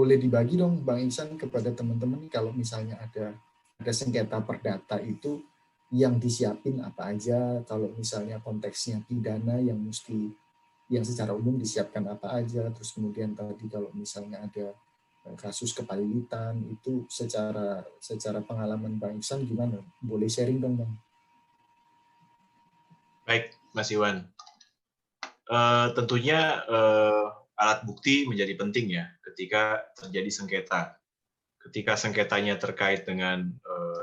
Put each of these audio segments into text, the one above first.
boleh dibagi dong Bang Ihsan kepada teman-teman kalau misalnya ada sengketa perdata itu yang disiapin apa aja, kalau misalnya konteksnya pidana yang secara umum disiapkan apa aja, terus kemudian tadi kalau misalnya ada kasus kepailitan itu secara pengalaman Bang Ihsan gimana? Boleh sharing dong Bang? Baik, Mas Iwan. Tentunya alat bukti menjadi penting ya ketika terjadi sengketa. Ketika sengketanya terkait dengan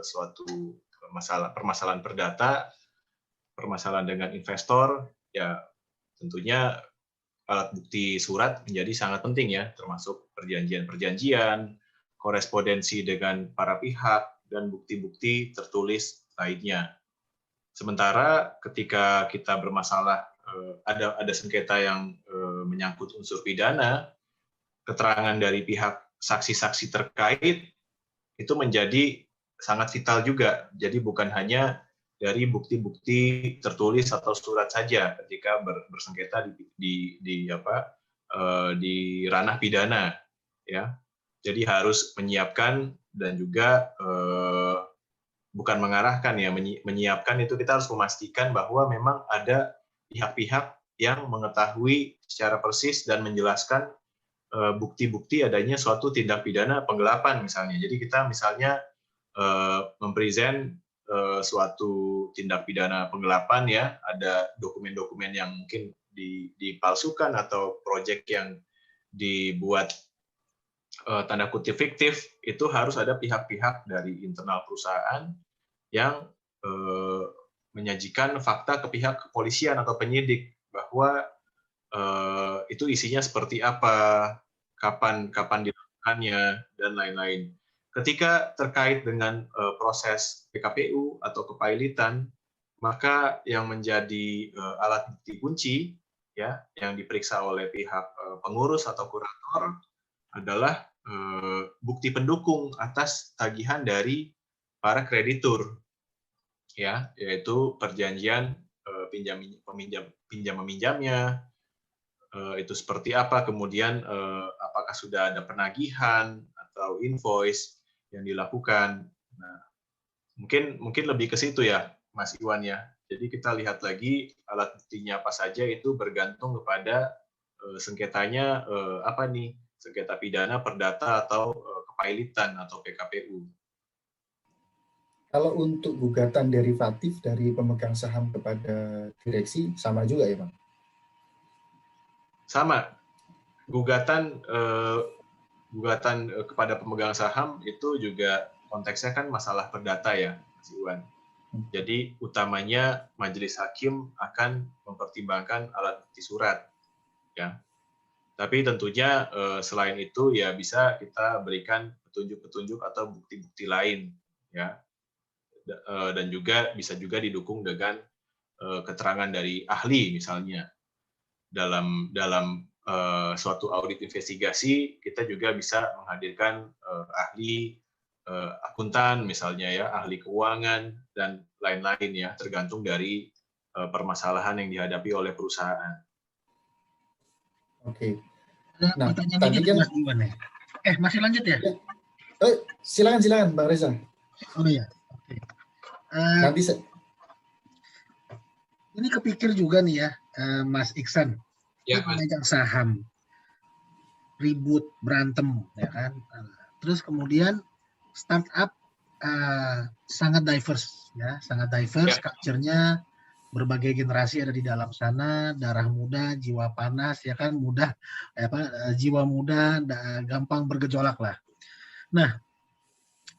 suatu permasalahan perdata, permasalahan dengan investor, ya tentunya alat bukti surat menjadi sangat penting ya, termasuk perjanjian-perjanjian, korespondensi dengan para pihak, dan bukti-bukti tertulis lainnya. Sementara ketika kita bermasalah, ada sengketa yang menyangkut unsur pidana, keterangan dari pihak saksi-saksi terkait itu menjadi sangat vital juga. Jadi bukan hanya dari bukti-bukti tertulis atau surat saja ketika bersengketa di ranah pidana, ya. Jadi harus menyiapkan dan juga bukan mengarahkan ya, menyiapkan itu kita harus memastikan bahwa memang ada pihak-pihak yang mengetahui secara persis dan menjelaskan bukti-bukti adanya suatu tindak pidana penggelapan misalnya. Jadi kita misalnya mempresent suatu tindak pidana penggelapan ya, ada dokumen-dokumen yang mungkin dipalsukan atau proyek yang dibuat tanda kutip fiktif, itu harus ada pihak-pihak dari internal perusahaan yang menyajikan fakta ke pihak kepolisian atau penyidik bahwa itu isinya seperti apa, kapan dilakukannya, dan lain-lain. Ketika terkait dengan proses PKPU atau kepailitan, maka yang menjadi alat bukti kunci ya yang diperiksa oleh pihak pengurus atau kurator adalah bukti pendukung atas tagihan dari para kreditur, ya, yaitu perjanjian pinjam meminjamnya, itu seperti apa, kemudian apakah sudah ada penagihan atau invoice yang dilakukan. Nah, mungkin lebih ke situ ya, Mas Iwan ya. Jadi kita lihat lagi alat buktinya apa saja itu bergantung kepada sengketanya apa nih, sengketa pidana, perdata, atau kepailitan atau PKPU. Kalau untuk gugatan derivatif dari pemegang saham kepada direksi sama juga ya Bang? Sama, gugatan kepada pemegang saham itu juga konteksnya kan masalah perdata ya, Mas Iwan. Jadi utamanya majelis hakim akan mempertimbangkan alat bukti surat, ya. Tapi tentunya selain itu ya bisa kita berikan petunjuk-petunjuk atau bukti-bukti lain, ya. Dan juga bisa juga didukung dengan keterangan dari ahli misalnya. Dalam suatu audit investigasi kita juga bisa menghadirkan ahli akuntan misalnya ya, ahli keuangan dan lain-lain ya, tergantung dari permasalahan yang dihadapi oleh perusahaan. Oke. Nah, tadi kan Mas Iwan ya. Masih lanjut ya? Silakan Bang Reza. Oh iya. Oke. Nanti ini kepikir juga nih ya, Mas Iksan. Ya, pemegang saham ribut berantem ya kan. Terus kemudian startup sangat diverse ya, culture-nya berbagai generasi ada di dalam sana, darah muda, jiwa panas ya kan, jiwa muda gampang bergejolak lah. Nah,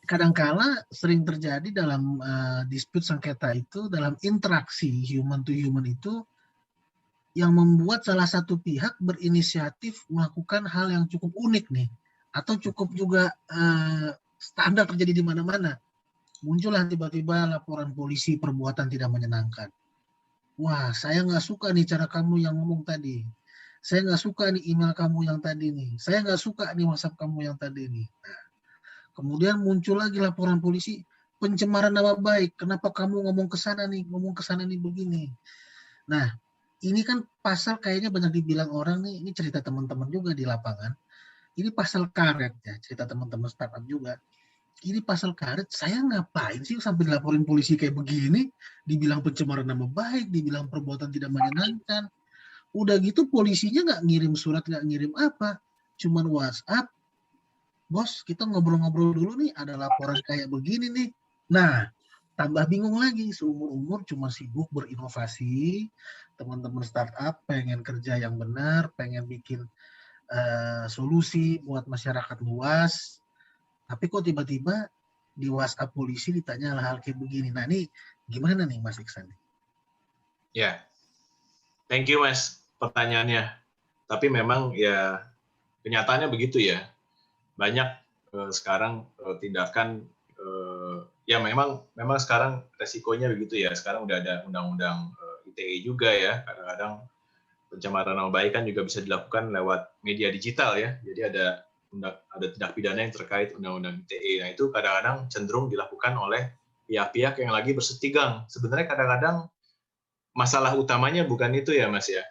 kadangkala sering terjadi dalam dispute sengketa itu, dalam interaksi human to human itu, yang membuat salah satu pihak berinisiatif melakukan hal yang cukup unik nih, atau cukup juga standar terjadi di mana-mana. Muncullah tiba-tiba laporan polisi perbuatan tidak menyenangkan. Wah, saya nggak suka nih cara kamu yang ngomong tadi. Saya nggak suka nih email kamu yang tadi nih. Saya nggak suka nih WhatsApp kamu yang tadi nih. Nah, kemudian muncul lagi laporan polisi, pencemaran nama baik. Kenapa kamu ngomong ke sana nih begini. Nah, ini kan pasal kayaknya banyak dibilang orang nih, ini cerita teman-teman juga di lapangan, ini pasal karet ya, cerita teman-teman startup juga. Ini pasal karet, saya ngapain sih sampai dilaporin polisi kayak begini, dibilang pencemaran nama baik, dibilang perbuatan tidak menyenangkan. Udah gitu polisinya nggak ngirim surat, nggak ngirim apa, cuman WhatsApp, bos kita ngobrol-ngobrol dulu nih, ada laporan kayak begini nih. Nah, tambah bingung lagi, seumur-umur cuma sibuk berinovasi, teman-teman startup pengen kerja yang benar, pengen bikin solusi buat masyarakat luas, tapi kok tiba-tiba di WhatsApp polisi ditanya hal-hal kayak begini. Nah ini gimana nih Mas Iksan? Ya, thank you Mas pertanyaannya. Tapi memang ya kenyataannya begitu ya. Banyak sekarang tindakan ya memang sekarang resikonya begitu ya. Sekarang udah ada undang-undang ITE juga ya. Kadang-kadang pencemaran nama baik kan juga bisa dilakukan lewat media digital ya. Jadi ada tindak pidana yang terkait undang-undang ITE. Nah itu kadang-kadang cenderung dilakukan oleh pihak-pihak yang lagi bersetigang. Sebenarnya kadang-kadang masalah utamanya bukan itu ya Mas ya,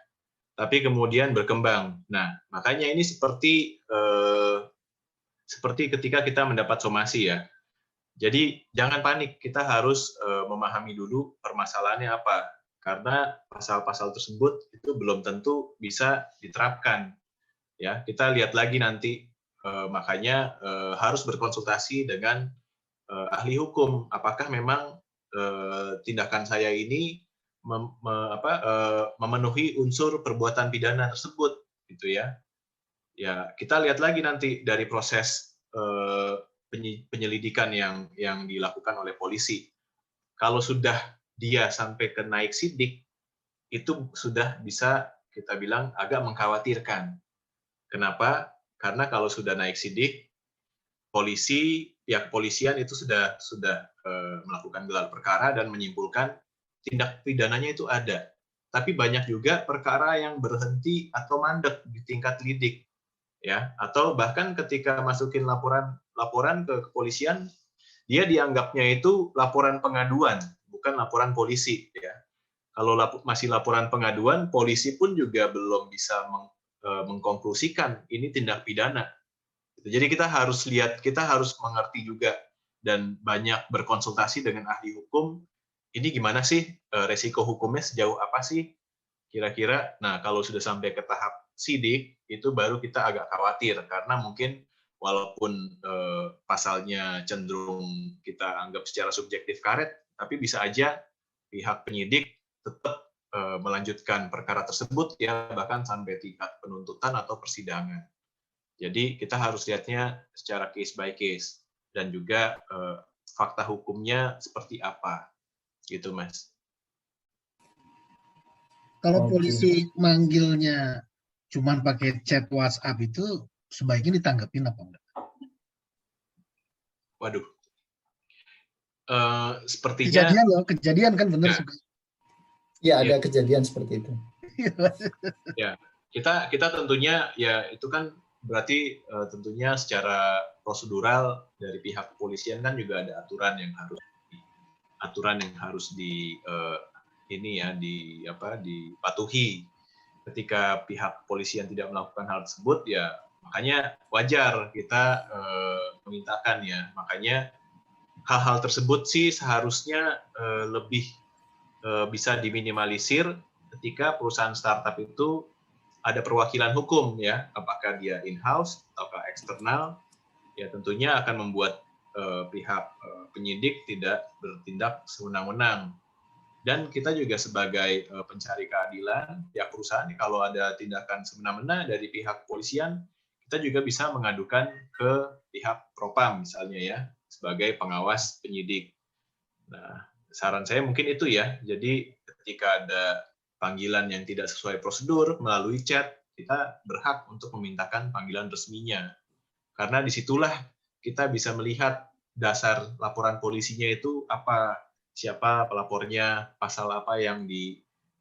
tapi kemudian berkembang. Nah makanya ini seperti ketika kita mendapat somasi ya. Jadi jangan panik, kita harus memahami dulu permasalahannya apa. Karena pasal-pasal tersebut itu belum tentu bisa diterapkan. Ya, kita lihat lagi nanti. Makanya harus berkonsultasi dengan ahli hukum. Apakah memang tindakan saya ini memenuhi unsur perbuatan pidana tersebut, gitu ya. Ya, kita lihat lagi nanti dari proses penyelidikan yang dilakukan oleh polisi. Kalau sudah dia sampai ke naik sidik, itu sudah bisa kita bilang agak mengkhawatirkan. Kenapa? Karena kalau sudah naik sidik, pihak kepolisian itu sudah melakukan gelar perkara dan menyimpulkan tindak pidananya itu ada. Tapi banyak juga perkara yang berhenti atau mandek di tingkat lidik, ya. Atau bahkan ketika masukin laporan ke kepolisian, dia dianggapnya itu laporan pengaduan, bukan laporan polisi, ya. Kalau masih laporan pengaduan, polisi pun juga belum bisa mengkonklusikan ini tindak pidana. Jadi kita harus mengerti juga dan banyak berkonsultasi dengan ahli hukum. Ini gimana sih resiko hukumnya sejauh apa sih kira-kira? Nah kalau sudah sampai ke tahap sidik itu baru kita agak khawatir karena mungkin walaupun pasalnya cenderung kita anggap secara subjektif karet, tapi bisa aja pihak penyidik tetap melanjutkan perkara tersebut ya bahkan sampai tingkat penuntutan atau persidangan. Jadi kita harus lihatnya secara case by case dan juga fakta hukumnya seperti apa, gitu Mas. Kalau polisi manggilnya cuman pakai chat WhatsApp itu sebaiknya ditanggapin apa enggak? Waduh, sepertinya kejadian kan benar ya. Ya ada kejadian seperti itu. Ya kita tentunya ya itu kan berarti tentunya secara prosedural dari pihak kepolisian kan juga ada aturan yang harus dipatuhi. Ketika pihak kepolisian tidak melakukan hal tersebut ya makanya wajar kita memintakan ya. Makanya hal-hal tersebut sih seharusnya lebih bisa diminimalisir ketika perusahaan startup itu ada perwakilan hukum ya, apakah dia in-house ataukah eksternal, ya tentunya akan membuat pihak penyidik tidak bertindak sewenang-wenang. Dan kita juga sebagai pencari keadilan, pihak perusahaan, kalau ada tindakan semena-mena dari pihak kepolisian, kita juga bisa mengadukan ke pihak Propam misalnya ya, sebagai pengawas penyidik. Nah, saran saya mungkin itu ya, jadi ketika ada panggilan yang tidak sesuai prosedur melalui chat, kita berhak untuk memintakan panggilan resminya. Karena disitulah kita bisa melihat dasar laporan polisinya itu apa, siapa pelapornya, pasal apa yang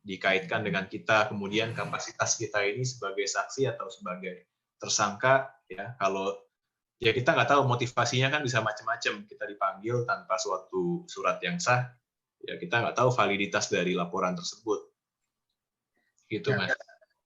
dikaitkan dengan kita, kemudian kapasitas kita ini sebagai saksi atau sebagai tersangka, ya kalau ya kita nggak tahu motivasinya kan bisa macam-macam, kita dipanggil tanpa suatu surat yang sah, ya kita nggak tahu validitas dari laporan tersebut. Gitu, Mas.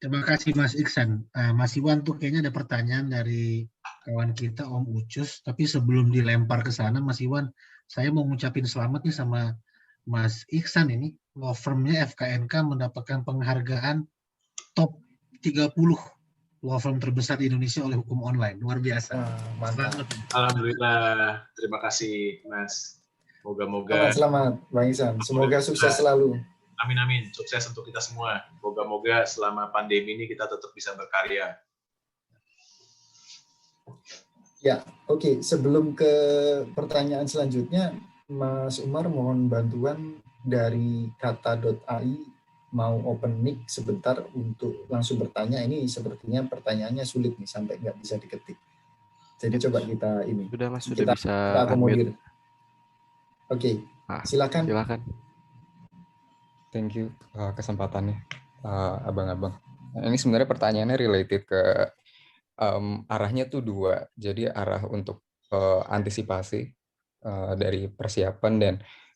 Terima kasih Mas Iksan. Mas Iwan tuh kayaknya ada pertanyaan dari kawan kita Om Ucus. Tapi sebelum dilempar ke sana, Mas Iwan, saya mau ngucapin selamat nih sama Mas Iksan ini. Law firm-nya FKNK mendapatkan penghargaan top 30 law firm terbesar di Indonesia oleh hukum online. Luar biasa. Mantap. Selamat. Alhamdulillah, terima kasih Mas. Moga-moga Selamat Bang Iksan. Semoga sukses selalu. Amin. Sukses untuk kita semua. Moga-moga selama pandemi ini kita tetap bisa berkarya. Ya, oke. Sebelum ke pertanyaan selanjutnya, Mas Umar mohon bantuan dari kata.ai mau open mic sebentar untuk langsung bertanya. Ini sepertinya pertanyaannya sulit nih sampai nggak bisa diketik. Jadi coba kita ini. Sudah Mas, kita bisa akomodir. Oke, silakan. Thank you kesempatannya, abang-abang. Nah, ini sebenarnya pertanyaannya related ke arahnya tuh dua. Jadi arah untuk antisipasi dari persiapan dan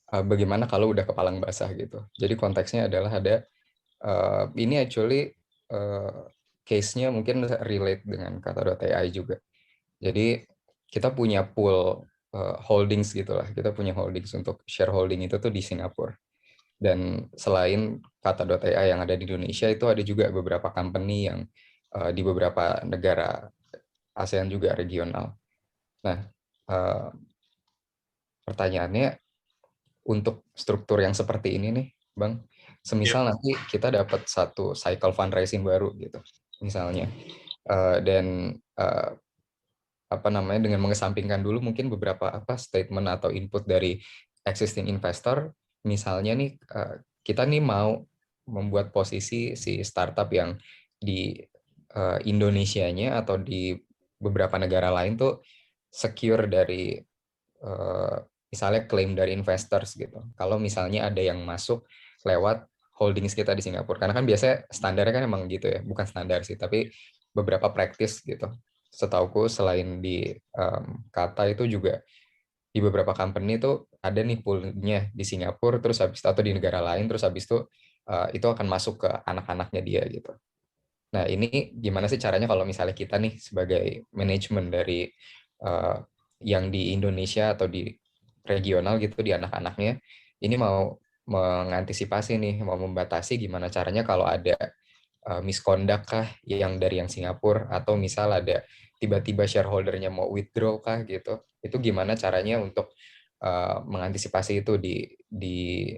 bagaimana kalau udah kepalang basah gitu. Jadi konteksnya adalah ada ini actually case-nya mungkin relate dengan kata.ai juga. Jadi kita punya pool holdings gitulah. Kita punya holdings untuk shareholding itu tuh di Singapura. Dan selain kata.ai yang ada di Indonesia, itu ada juga beberapa company yang di beberapa negara ASEAN juga regional. Nah, pertanyaannya untuk struktur yang seperti ini nih, Bang, semisal nanti kita dapat satu cycle fundraising baru gitu, misalnya, dan dengan mengesampingkan dulu mungkin beberapa statement atau input dari existing investor. Misalnya nih kita nih mau membuat posisi si startup yang di Indonesianya atau di beberapa negara lain tuh secure dari misalnya klaim dari investors gitu. Kalau misalnya ada yang masuk lewat holdings kita di Singapura, karena kan biasanya standarnya kan emang gitu ya, bukan standar sih, tapi beberapa practice gitu. Setauku selain di Kata itu juga di beberapa company itu ada nih poolnya di Singapura, terus habis atau di negara lain, terus habis itu akan masuk ke anak-anaknya dia gitu. Nah ini gimana sih caranya kalau misalnya kita nih sebagai manajemen dari yang di Indonesia atau di regional gitu di anak-anaknya, ini mau mengantisipasi nih, mau membatasi gimana caranya kalau ada misconduct kah yang dari yang Singapura, atau misal ada tiba-tiba shareholder-nya mau withdraw kah gitu, itu gimana caranya untuk mengantisipasi itu di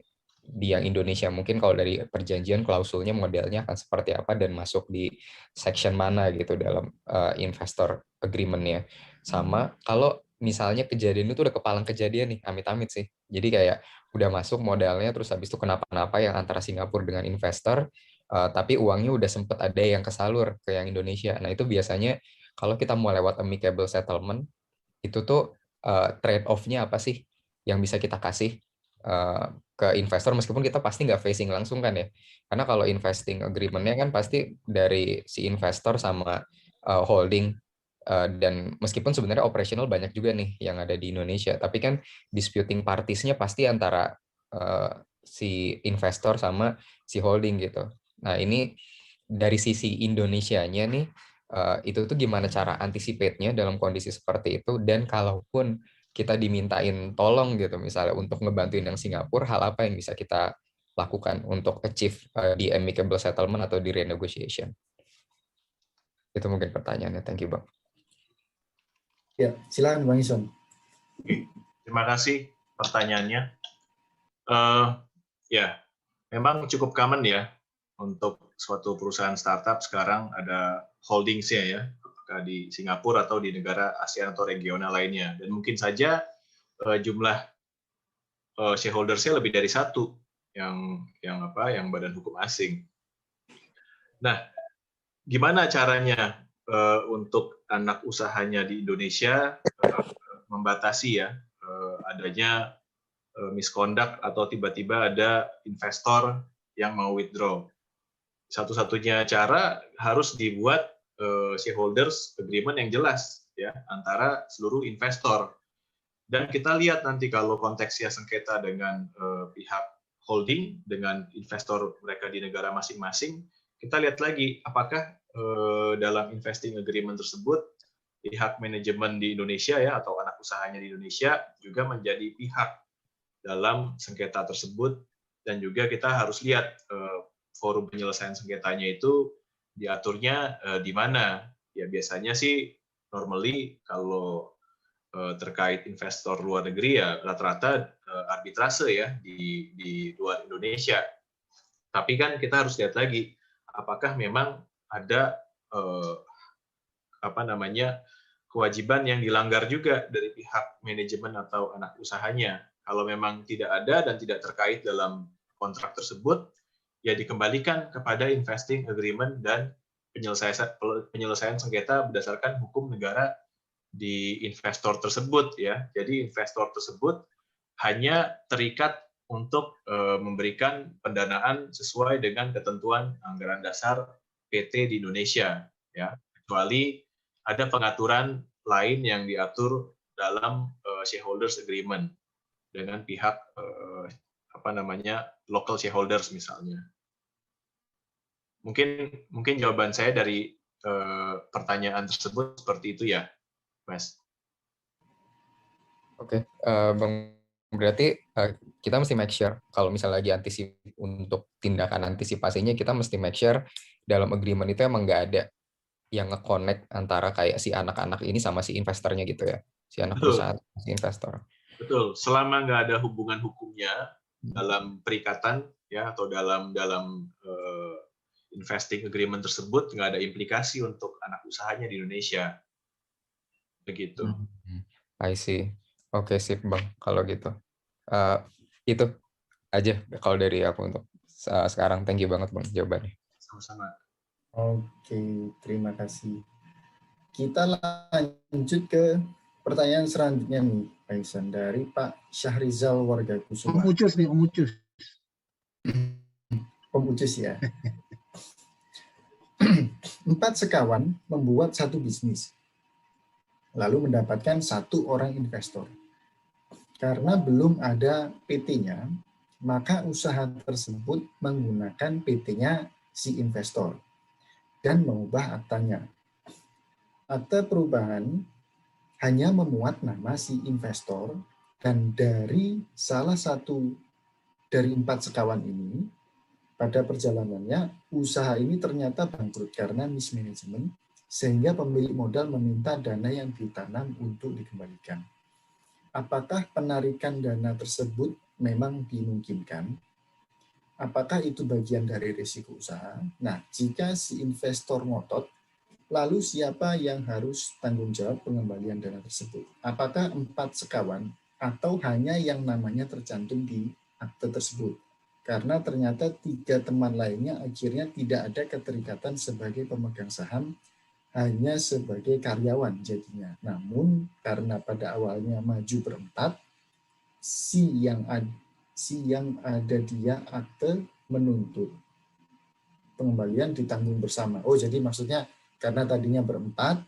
yang Indonesia. Mungkin kalau dari perjanjian klausulnya modelnya akan seperti apa dan masuk di section mana gitu dalam investor agreement-nya. Sama kalau misalnya kejadian itu udah kepalang kejadian nih, amit-amit sih, jadi kayak udah masuk modalnya terus habis itu kenapa-napa yang antara Singapura dengan investor, tapi uangnya udah sempet ada yang kesalur ke yang Indonesia. Nah itu biasanya kalau kita mau lewat amicable settlement, itu tuh trade off-nya apa sih yang bisa kita kasih ke investor, meskipun kita pasti nggak facing langsung kan ya. Karena kalau investing agreement-nya kan pasti dari si investor sama holding, dan meskipun sebenarnya operational banyak juga nih yang ada di Indonesia, tapi kan disputing parties-nya pasti antara si investor sama si holding gitu. Nah ini dari sisi Indonesianya nih, itu tuh gimana cara anticipate-nya dalam kondisi seperti itu, dan kalaupun kita dimintain tolong gitu misalnya untuk ngebantuin yang Singapura, hal apa yang bisa kita lakukan untuk achieve di amicable settlement atau di renegotiation? Itu mungkin pertanyaannya. Thank you, Bang. Ya, silakan Bang Ison. Terima kasih pertanyaannya. Ya, memang cukup common ya untuk suatu perusahaan startup sekarang ada holdingsnya ya, apakah di Singapura atau di negara ASEAN atau regional lainnya, dan mungkin saja jumlah shareholdersnya lebih dari satu yang badan hukum asing. Nah, gimana caranya untuk anak usahanya di Indonesia membatasi ya adanya misconduct atau tiba-tiba ada investor yang mau withdraw? Satu-satunya cara harus dibuat shareholders agreement yang jelas ya antara seluruh investor. Dan kita lihat nanti kalau konteksnya sengketa dengan pihak holding dengan investor mereka di negara masing-masing, kita lihat lagi apakah dalam investing agreement tersebut pihak manajemen di Indonesia ya atau anak usahanya di Indonesia juga menjadi pihak dalam sengketa tersebut, dan juga kita harus lihat forum penyelesaian sengketanya itu diaturnya di mana. Ya biasanya sih normally kalau terkait investor luar negeri ya rata-rata arbitrase ya di luar Indonesia. Tapi kan kita harus lihat lagi apakah memang ada kewajiban yang dilanggar juga dari pihak manajemen atau anak usahanya. Kalau memang tidak ada dan tidak terkait dalam kontrak tersebut, ya dikembalikan kepada investing agreement dan penyelesaian sengketa berdasarkan hukum negara di investor tersebut ya. Jadi investor tersebut hanya terikat untuk memberikan pendanaan sesuai dengan ketentuan anggaran dasar PT di Indonesia ya. Kecuali ada pengaturan lain yang diatur dalam shareholders agreement dengan pihak local shareholders misalnya. Mungkin jawaban saya dari pertanyaan tersebut seperti itu ya, Mas. Oke, Bang, berarti kita mesti make sure kalau misalnya lagi untuk tindakan antisipasinya, kita mesti make sure dalam agreement itu emang nggak ada yang nge-connect antara kayak si anak-anak ini sama si investornya gitu ya, si anak perusahaan, si investor. Betul, selama nggak ada hubungan hukumnya dalam perikatan ya atau dalam investing agreement tersebut, nggak ada implikasi untuk anak usahanya di Indonesia. Begitu. I see. Oke, sip Bang, kalau gitu. Itu aja kalau dari aku untuk sekarang. Thank you banget Bang jawabannya. Sama-sama. Oke, terima kasih. Kita lanjut ke pertanyaan selanjutnya nih, Pak Ihsan, dari Pak Syahrizal Warga Kusuma. Om Ucus nih, Om Ucus. Om Ucus ya. 4 sekawan membuat satu bisnis, lalu mendapatkan 1 orang investor. Karena belum ada PT-nya, maka usaha tersebut menggunakan PT-nya si investor dan mengubah aktanya. Akta perubahan hanya memuat nama si investor, dan dari salah satu dari 4 sekawan ini, pada perjalanannya, usaha ini ternyata bangkrut karena mismanagement, sehingga pemilik modal meminta dana yang ditanam untuk dikembalikan. Apakah penarikan dana tersebut memang dimungkinkan? Apakah itu bagian dari risiko usaha? Nah, jika si investor ngotot, lalu siapa yang harus tanggung jawab pengembalian dana tersebut? Apakah 4 sekawan atau hanya yang namanya tercantum di akte tersebut? Karena ternyata 3 teman lainnya akhirnya tidak ada keterikatan sebagai pemegang saham, hanya sebagai karyawan jadinya. Namun karena pada awalnya maju berempat, si yang ada dia akte menuntut pengembalian ditanggung bersama. Oh, jadi maksudnya karena tadinya berempat,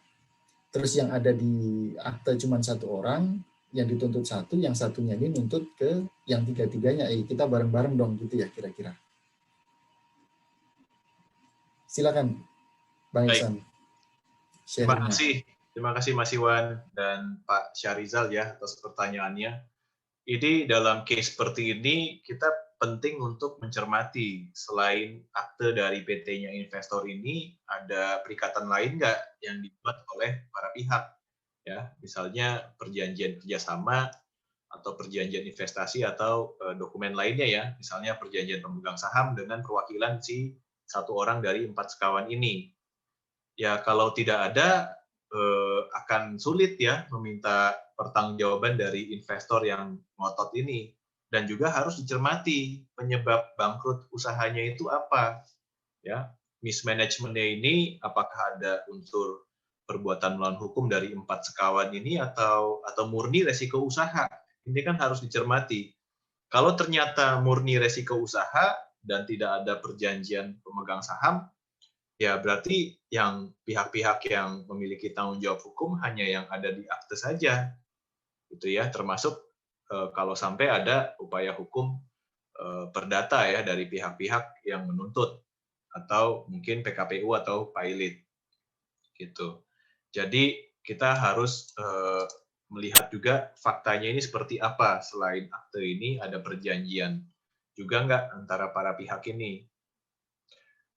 terus yang ada di akte cuma 1 orang, yang dituntut 1, yang satunya ini nuntut ke yang 3-tiganya. Kita bareng-bareng dong gitu ya kira-kira. Silakan, Bang Ihsan. Terima kasih Mas Iwan dan Pak Syahrizal ya atas pertanyaannya. Ini dalam case seperti ini kita penting untuk mencermati selain akte dari PT-nya investor ini ada perikatan lain nggak yang dibuat oleh para pihak ya, misalnya perjanjian kerjasama atau perjanjian investasi atau dokumen lainnya ya, misalnya perjanjian pemegang saham dengan perwakilan si 1 orang dari 4 sekawan ini. Ya kalau tidak ada akan sulit ya meminta pertanggungjawaban dari investor yang ngotot ini, dan juga harus dicermati penyebab bangkrut usahanya itu apa ya, mismanagementnya ini apakah ada unsur perbuatan melawan hukum dari 4 sekawan ini atau murni resiko usaha. Ini kan harus dicermati. Kalau ternyata murni resiko usaha dan tidak ada perjanjian pemegang saham, ya berarti yang pihak-pihak yang memiliki tanggung jawab hukum hanya yang ada di akte saja, gitu ya. Termasuk kalau sampai ada upaya hukum perdata ya dari pihak-pihak yang menuntut atau mungkin PKPU atau pilot gitu. Jadi kita harus melihat juga faktanya ini seperti apa. Selain akte ini ada perjanjian juga nggak antara para pihak ini.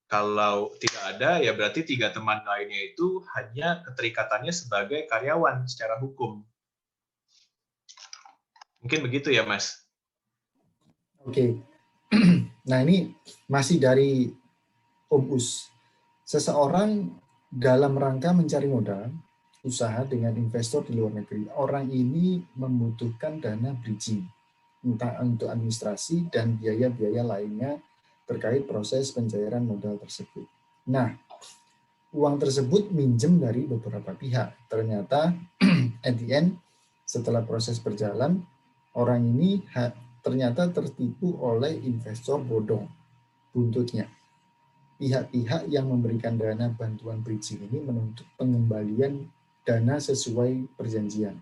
Kalau tidak ada, ya berarti 3 teman lainnya itu hanya keterikatannya sebagai karyawan secara hukum. Mungkin begitu ya, Mas? Oke. Nah, ini masih dari Om Us. Seseorang dalam rangka mencari modal usaha dengan investor di luar negeri. Orang ini membutuhkan dana bridging, entah untuk administrasi dan biaya-biaya lainnya terkait proses pencairan modal tersebut. Nah, uang tersebut minjem dari beberapa pihak. Ternyata at the end, setelah proses berjalan, orang ini ternyata tertipu oleh investor bodong. Buntutnya, pihak-pihak yang memberikan dana bantuan bridging ini menuntut pengembalian dana sesuai perjanjian.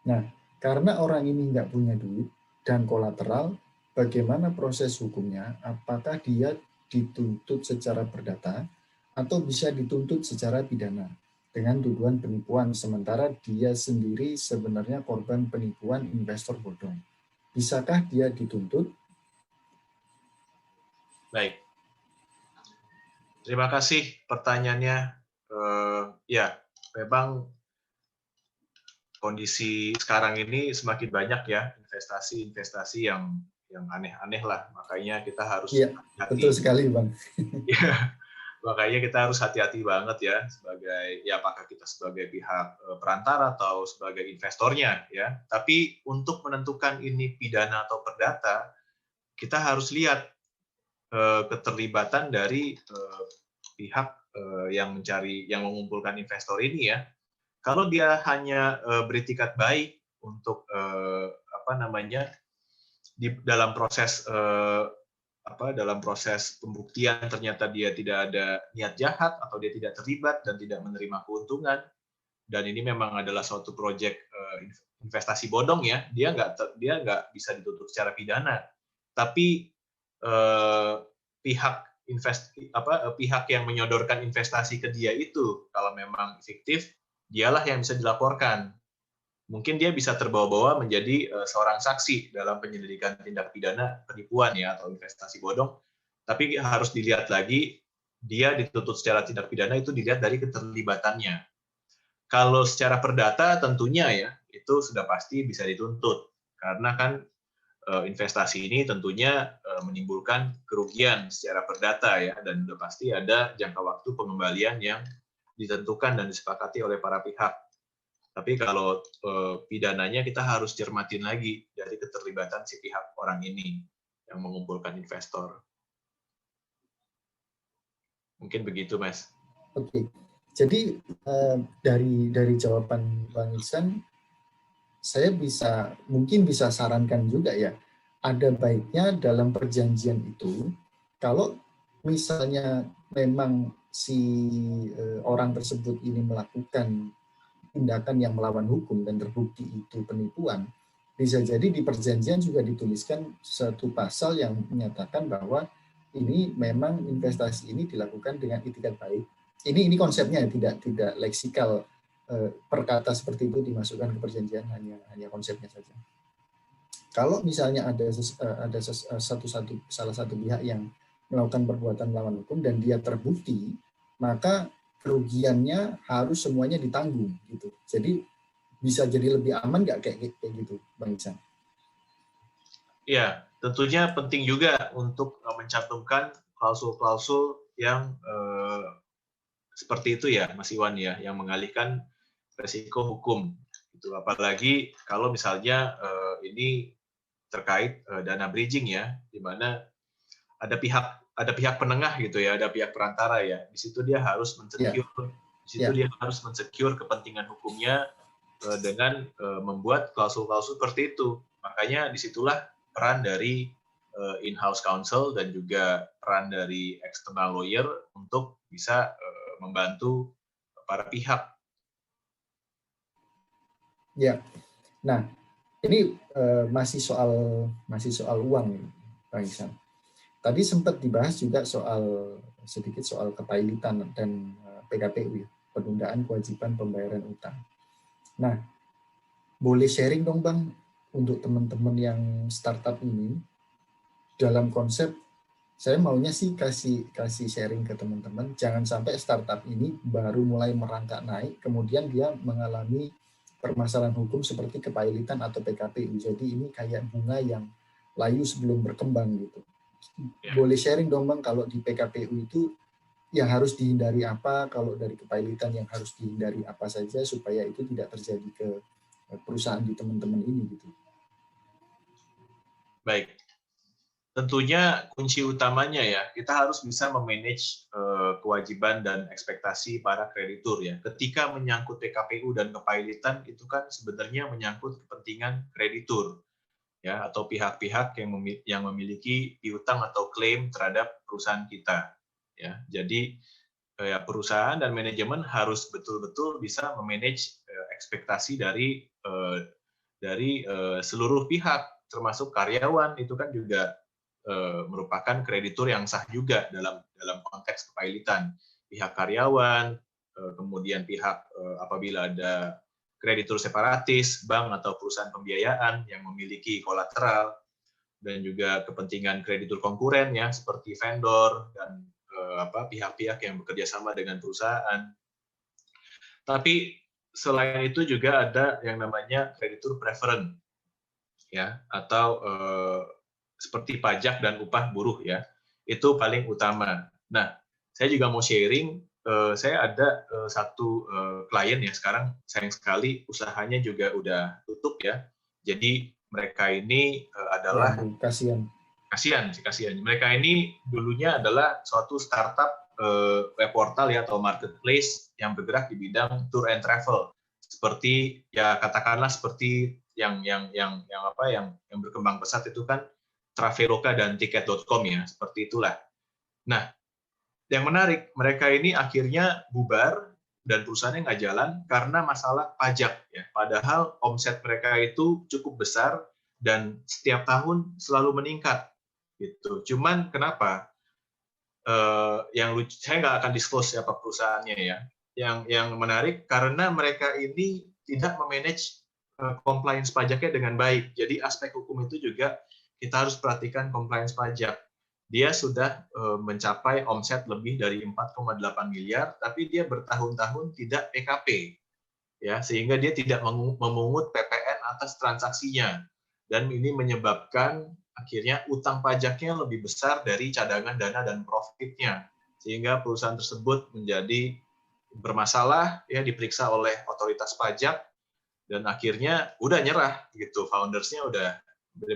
Nah, karena orang ini nggak punya duit dan kolateral, bagaimana proses hukumnya? Apakah dia dituntut secara perdata atau bisa dituntut secara pidana dengan tuduhan penipuan, sementara dia sendiri sebenarnya korban penipuan investor bodong? Bisakah dia dituntut? Baik. Terima kasih pertanyaannya. Ya, memang kondisi sekarang ini semakin banyak ya investasi-investasi yang aneh-aneh lah. Makanya kita harus hati-hati. Betul sekali, Bang. Ya, makanya kita harus hati-hati banget ya sebagai apakah kita sebagai pihak perantara atau sebagai investornya ya. Tapi untuk menentukan ini pidana atau perdata, kita harus lihat keterlibatan dari pihak yang mengumpulkan investor ini ya. Kalau dia hanya beritikat baik untuk dalam proses pembuktian ternyata dia tidak ada niat jahat atau dia tidak terlibat dan tidak menerima keuntungan, dan ini memang adalah suatu proyek investasi bodong ya, dia nggak bisa dituntut secara pidana. Tapi pihak yang menyodorkan investasi ke dia itu kalau memang fiktif, dialah yang bisa dilaporkan. Mungkin dia bisa terbawa-bawa menjadi seorang saksi dalam penyelidikan tindak pidana penipuan ya atau investasi bodong. Tapi harus dilihat lagi, dia dituntut secara tindak pidana itu dilihat dari keterlibatannya. Kalau secara perdata tentunya ya itu sudah pasti bisa dituntut karena kan investasi ini tentunya menimbulkan kerugian secara perdata ya, dan sudah pasti ada jangka waktu pengembalian yang ditentukan dan disepakati oleh para pihak. Tapi kalau pidananya kita harus cermatin lagi dari keterlibatan si pihak orang ini yang mengumpulkan investor. Mungkin begitu, Mas. Oke. Jadi dari jawaban Bang Iksan, saya mungkin bisa sarankan juga ya, ada baiknya dalam perjanjian itu, kalau misalnya memang si orang tersebut ini melakukan tindakan yang melawan hukum dan terbukti itu penipuan, bisa jadi di perjanjian juga dituliskan satu pasal yang menyatakan bahwa ini memang investasi ini dilakukan dengan itikat baik. Ini konsepnya tidak leksikal. Per seperti itu dimasukkan ke perjanjian, hanya konsepnya saja. Kalau misalnya ada salah satu pihak yang melakukan perbuatan melawan hukum dan dia terbukti, maka kerugiannya harus semuanya ditanggung gitu. Jadi bisa jadi lebih aman nggak kayak gitu, Bang Iksan? Ya, tentunya penting juga untuk mencantumkan klausul-klausul yang seperti itu ya, Mas Iwan ya, yang mengalihkan resiko hukum. Itu apalagi kalau misalnya ini terkait dana bridging ya, di mana ada pihak penengah gitu ya, ada pihak perantara ya. Di situ dia harus dia harus mensecure kepentingan hukumnya dengan membuat klausul-klausul seperti itu. Makanya disitulah peran dari in-house counsel dan juga peran dari external lawyer untuk bisa membantu para pihak. Ya, nah ini masih soal uang, Bang Iksan. Tadi sempat dibahas juga soal sedikit soal kepailitan dan PKPU, ya, penundaan kewajiban pembayaran utang. Nah, boleh sharing dong Bang untuk teman-teman yang startup ini, dalam konsep saya maunya sih kasih sharing ke teman-teman, jangan sampai startup ini baru mulai merangkak naik, kemudian dia mengalami permasalahan hukum seperti kepailitan atau PKPU. Jadi ini kayak bunga yang layu sebelum berkembang gitu. Boleh sharing dong Bang, kalau di PKPU itu yang harus dihindari apa, kalau dari kepailitan yang harus dihindari apa saja supaya itu tidak terjadi ke perusahaan di teman-teman ini gitu. Baik. Tentunya kunci utamanya ya, kita harus bisa memanage kewajiban dan ekspektasi para kreditur ya. Ketika menyangkut PKPU dan kepailitan itu kan sebenarnya menyangkut kepentingan kreditur ya, atau pihak-pihak yang memiliki piutang atau klaim terhadap perusahaan kita ya. Jadi ya, perusahaan dan manajemen harus betul-betul bisa memanage ekspektasi dari seluruh pihak, termasuk karyawan. Itu kan juga merupakan kreditur yang sah juga dalam konteks kepailitan. Pihak karyawan, kemudian pihak apabila ada kreditur separatis, bank atau perusahaan pembiayaan yang memiliki kolateral, dan juga kepentingan kreditur konkuren ya, seperti vendor dan pihak-pihak yang bekerja sama dengan perusahaan. Tapi selain itu juga ada yang namanya kreditur preferen ya, atau seperti pajak dan upah buruh ya, itu paling utama. Nah, saya juga mau sharing, saya ada satu klien ya, sekarang sayang sekali usahanya juga udah tutup ya. Jadi mereka ini adalah kasihan. Mereka ini dulunya adalah suatu startup web portal ya, atau marketplace yang bergerak di bidang tour and travel. Seperti ya katakanlah seperti yang berkembang pesat itu kan Traveloka dan Tiket.com ya, seperti itulah. Nah, yang menarik, mereka ini akhirnya bubar dan perusahaannya nggak jalan karena masalah pajak ya. Padahal omset mereka itu cukup besar dan setiap tahun selalu meningkat gitu. Cuman kenapa? Yang lucu, saya nggak akan disclose siapa perusahaannya ya. Yang menarik karena mereka ini tidak memanage compliance pajaknya dengan baik. Jadi aspek hukum itu juga kita harus perhatikan compliance pajak. Dia sudah mencapai omset lebih dari 4,8 miliar, tapi dia bertahun-tahun tidak PKP, ya, sehingga dia tidak memungut PPN atas transaksinya, dan ini menyebabkan akhirnya utang pajaknya lebih besar dari cadangan dana dan profitnya, sehingga perusahaan tersebut menjadi bermasalah, ya, diperiksa oleh otoritas pajak, dan akhirnya udah nyerah gitu, foundersnya udah,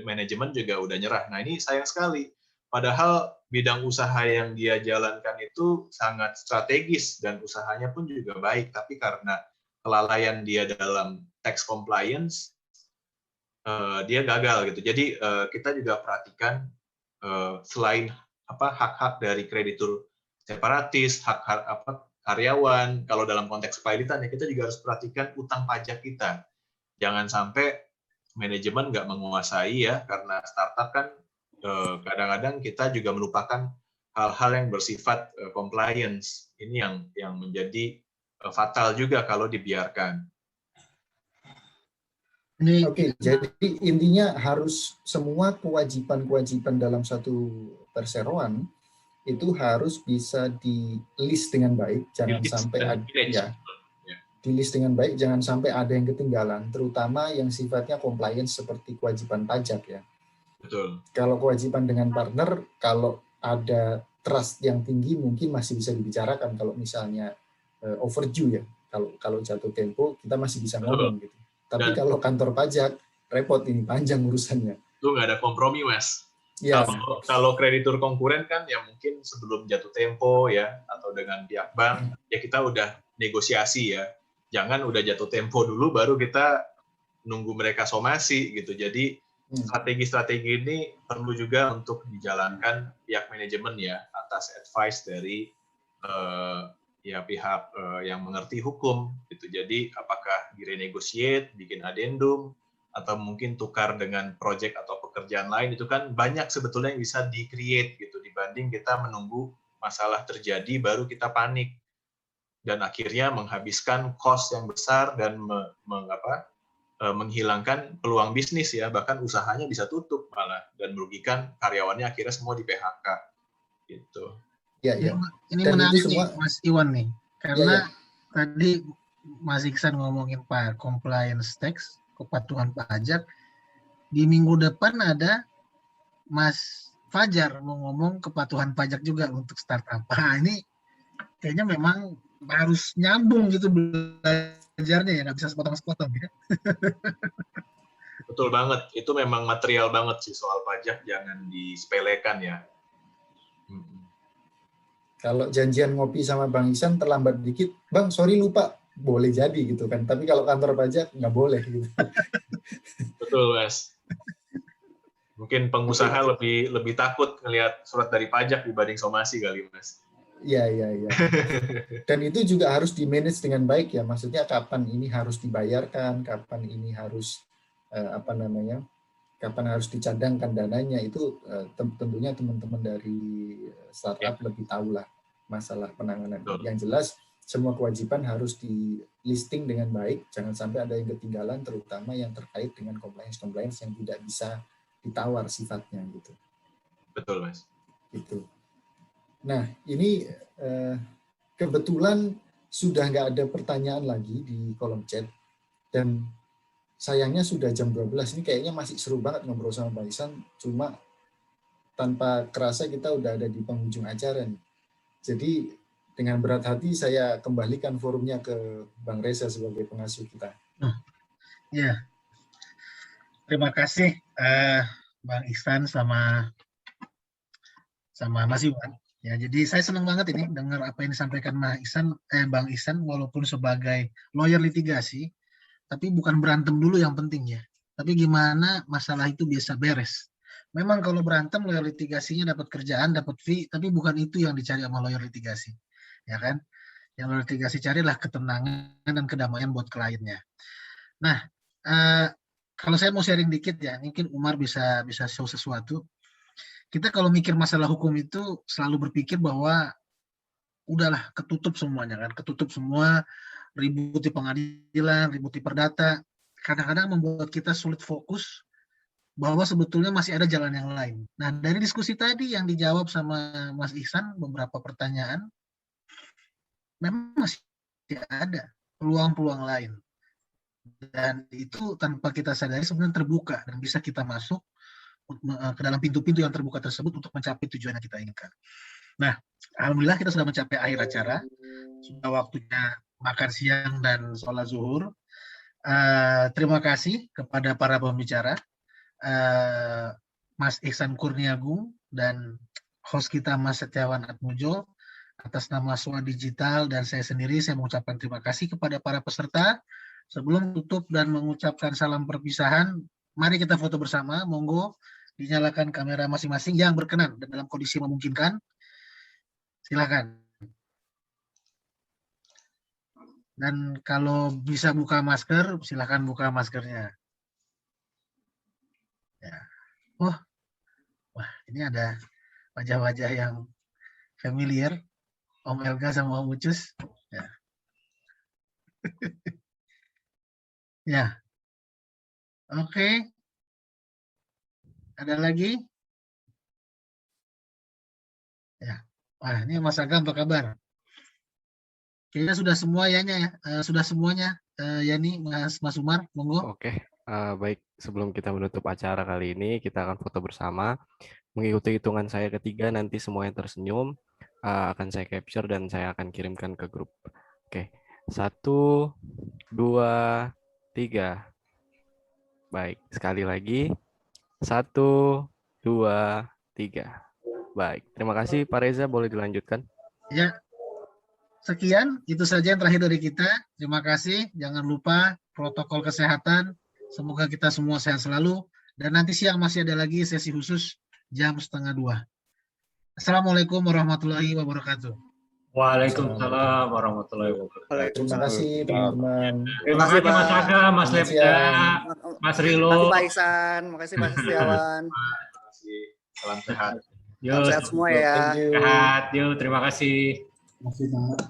manajemen juga udah nyerah. Nah, ini sayang sekali. Padahal bidang usaha yang dia jalankan itu sangat strategis dan usahanya pun juga baik, tapi karena kelalaian dia dalam tax compliance, dia gagal gitu. Jadi kita juga perhatikan selain hak-hak dari kreditur separatis, hak-hak karyawan, kalau dalam konteks kepailitan ya kita juga harus perhatikan utang pajak kita. Jangan sampai manajemen nggak menguasai ya, karena startup kan kadang-kadang kita juga melupakan hal-hal yang bersifat compliance. Ini yang menjadi fatal juga kalau dibiarkan. Oke, jadi intinya harus semua kewajiban-kewajiban dalam satu perseroan itu harus bisa di list dengan baik, jangan sampai di list dengan baik, jangan sampai ada yang ketinggalan, terutama yang sifatnya compliance seperti kewajiban pajak ya. Betul. Kalau kewajiban dengan partner, kalau ada trust yang tinggi mungkin masih bisa dibicarakan, kalau misalnya overdue ya, kalau jatuh tempo kita masih bisa ngomong gitu. Tapi kalau kantor pajak repot, ini panjang urusannya. Itu nggak ada kompromi, Mas. Ya. Kalau kreditur konkuren kan ya mungkin sebelum jatuh tempo ya, atau dengan pihak bank ya kita udah negosiasi ya. Jangan udah jatuh tempo dulu baru kita nunggu mereka somasi gitu. Jadi strategi-strategi ini perlu juga untuk dijalankan pihak manajemen ya, atas advice dari ya pihak yang mengerti hukum gitu. Jadi apakah direnegosiate, bikin adendum, atau mungkin tukar dengan project atau pekerjaan lain, itu kan banyak sebetulnya yang bisa di-create gitu, dibanding kita menunggu masalah terjadi baru kita panik dan akhirnya menghabiskan cost yang besar dan menghilangkan peluang bisnis ya, bahkan usahanya bisa tutup malah dan merugikan karyawannya, akhirnya semua di PHK gitu. Ya, ya. Ini Dan menarik itu semua, nih Mas Iwan nih, karena ya. tadi Mas Iksan ngomongin Pak compliance tax, kepatuhan pajak. Di minggu depan ada Mas Fajar mau ngomong kepatuhan pajak juga untuk startup. Nah, ini kayaknya memang harus nyambung gitu belajarnya ya, nggak bisa sepotong-sepotong ya. Betul banget, itu memang material banget sih soal pajak, jangan disepelekan ya. Kalau janjian ngopi sama Bang Ihsan terlambat dikit, Bang sorry lupa, boleh jadi gitu kan. Tapi kalau kantor pajak nggak boleh gitu. Betul Mas. Mungkin pengusaha lebih takut ngelihat surat dari pajak dibanding somasi kali Mas. Iya. Dan itu juga harus di-manage dengan baik ya. Maksudnya kapan ini harus dibayarkan, kapan ini harus kapan harus dicadangkan dananya, itu tentunya teman-teman dari startup lebih tahu lah masalah penanganan. Yang jelas semua kewajiban harus di listing dengan baik, jangan sampai ada yang ketinggalan, terutama yang terkait dengan compliance yang tidak bisa ditawar sifatnya gitu. Betul Mas. Gitu. Nah ini kebetulan sudah nggak ada pertanyaan lagi di kolom chat, dan sayangnya sudah jam 12, ini kayaknya masih seru banget ngobrol sama Bang Ihsan, cuma tanpa kerasa kita udah ada di penghujung acara nih. Jadi dengan berat hati saya kembalikan forumnya ke Bang Reza sebagai pengasuh kita. Ya, terima kasih Bang Ihsan sama Mas Iwan. Ya, jadi saya senang banget ini dengar apa yang disampaikan Bang Ihsan, walaupun sebagai lawyer litigasi, tapi bukan berantem dulu yang penting ya. Tapi gimana masalah itu bisa beres. Memang kalau berantem lawyer litigasinya dapat kerjaan, dapat fee, tapi bukan itu yang dicari sama lawyer litigasi. Ya kan? Yang lawyer litigasi carilah ketenangan dan kedamaian buat kliennya. Nah, kalau saya mau sharing dikit ya, mungkin Umar bisa show sesuatu. Kita kalau mikir masalah hukum itu selalu berpikir bahwa udahlah ketutup semuanya kan, ketutup semua, ribut di pengadilan, ribut di perdata, kadang-kadang membuat kita sulit fokus bahwa sebetulnya masih ada jalan yang lain. Nah, dari diskusi tadi yang dijawab sama Mas Ihsan, beberapa pertanyaan, memang masih ada peluang-peluang lain. Dan itu tanpa kita sadari sebenarnya terbuka dan bisa kita masuk ke dalam pintu-pintu yang terbuka tersebut untuk mencapai tujuan yang kita inginkan. Nah, alhamdulillah kita sudah mencapai akhir acara. Sudah waktunya makan siang dan sholat zuhur. Terima kasih kepada para pembicara, Mas Ihsan Kurniagung dan host kita Mas Setiawan Atmojo. Atas nama SWA Digital dan saya sendiri, saya mengucapkan terima kasih kepada para peserta. Sebelum tutup dan mengucapkan salam perpisahan, mari kita foto bersama. Monggo dinyalakan kamera masing-masing yang berkenan dan dalam kondisi memungkinkan. Silakan. Dan kalau bisa buka masker, silakan buka maskernya. Ya. Wah, ini ada wajah-wajah yang familiar. Om Elga sama Om Ucus. Ya. Ya. Oke. Ada lagi? Ya. Wah, ini Mas Agam apa kabar? Kayaknya sudah semuanya ya nih Mas Umar, monggo. Oke, baik. Sebelum kita menutup acara kali ini, kita akan foto bersama. Mengikuti hitungan saya ketiga, nanti semuanya tersenyum. Akan saya capture dan saya akan kirimkan ke grup. Oke, 1, 2, 3. Baik, sekali lagi. 1, 2, 3. Baik, terima kasih Pak Reza, boleh dilanjutkan? Ya, sekian, itu saja yang terakhir dari kita. Terima kasih, jangan lupa protokol kesehatan. Semoga kita semua sehat selalu. Dan nanti siang masih ada lagi sesi khusus jam 1:30. Assalamualaikum warahmatullahi wabarakatuh. Waalaikumsalam warahmatullahi wabarakatuh. Terima kasih teman-teman. Terima kasih Mas Aga, Mas Lebda, Mas Rilo. Terima kasih Pak Ihsan, terima kasih Pak Setiawan. Terima kasih. Salam sehat. Yuk, Sehat semua ya. Thank you. sehat. Yuk, terima kasih. Masih banget.